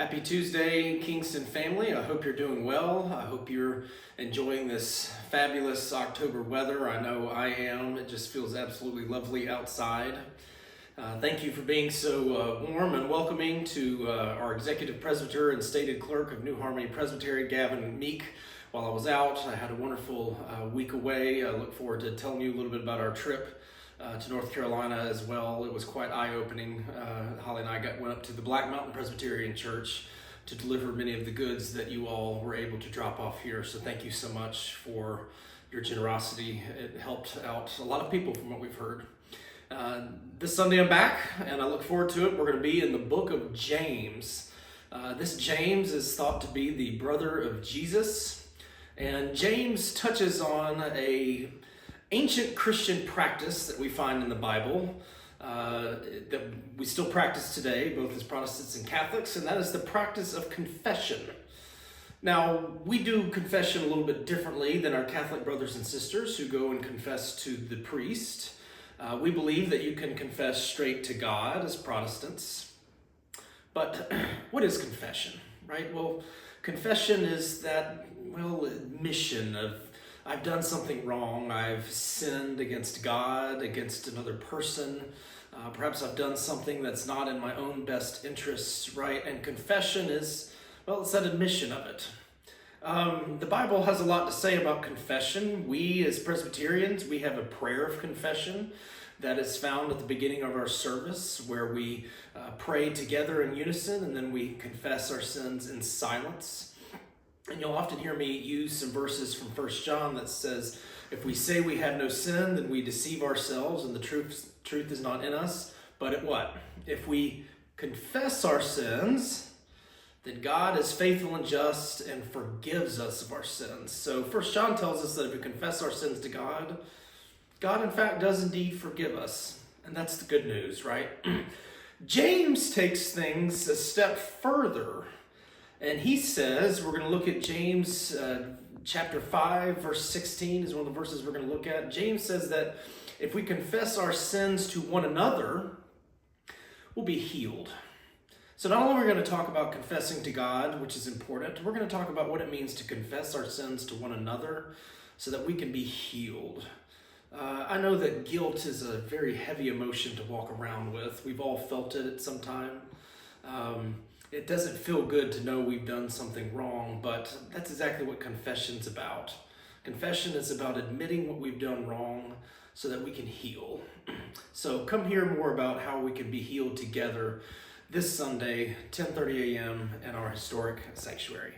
Happy Tuesday, Kingston family. I hope you're doing well. I hope you're enjoying this fabulous October weather. I know I am. It just feels absolutely lovely outside. Thank you for being so warm and welcoming to our executive presbyter and stated clerk of New Harmony Presbytery, Gavin Meek. While I was out, I had a wonderful week away. I look forward to telling you a little bit about our trip to North Carolina as well. It was quite eye-opening. Holly and I went up to the Black Mountain Presbyterian Church to deliver many of the goods that you all were able to drop off here. So thank you so much for your generosity. It helped out a lot of people from what we've heard. This Sunday I'm back and I look forward to it. We're going to be in the book of James. This James is thought to be the brother of Jesus. And James touches on a ancient Christian practice that we find in the Bible that we still practice today, both as Protestants and Catholics, and that is the practice of confession. Now, we do confession a little bit differently than our Catholic brothers and sisters who go and confess to the priest. We believe that you can confess straight to God as Protestants. But what is confession, right? Well, confession is that, admission of I've done something wrong. I've sinned against God, against another person. Perhaps I've done something that's not in my own best interests, right? And confession is, it's that admission of it. The Bible has a lot to say about confession. We as Presbyterians, we have a prayer of confession that is found at the beginning of our service where we pray together in unison and then we confess our sins in silence. And you'll often hear me use some verses from 1 John that says, if we say we have no sin, then we deceive ourselves and the truth is not in us. But at what? If we confess our sins, then God is faithful and just and forgives us of our sins. So 1 John tells us that if we confess our sins to God, God in fact does indeed forgive us. And that's the good news, right? James takes things a step further. And he says, we're going to look at James chapter 5, verse 16 is one of the verses we're going to look at. James says that if we confess our sins to one another, we'll be healed. So not only are we going to talk about confessing to God, which is important, we're going to talk about what it means to confess our sins to one another so that we can be healed. I know that guilt is a very heavy emotion to walk around with. We've all felt it at some time. It doesn't feel good to know we've done something wrong, but that's exactly what confession's about. Confession is about admitting what we've done wrong so that we can heal. So come hear more about how we can be healed together this Sunday, 10:30 a.m. in our historic sanctuary.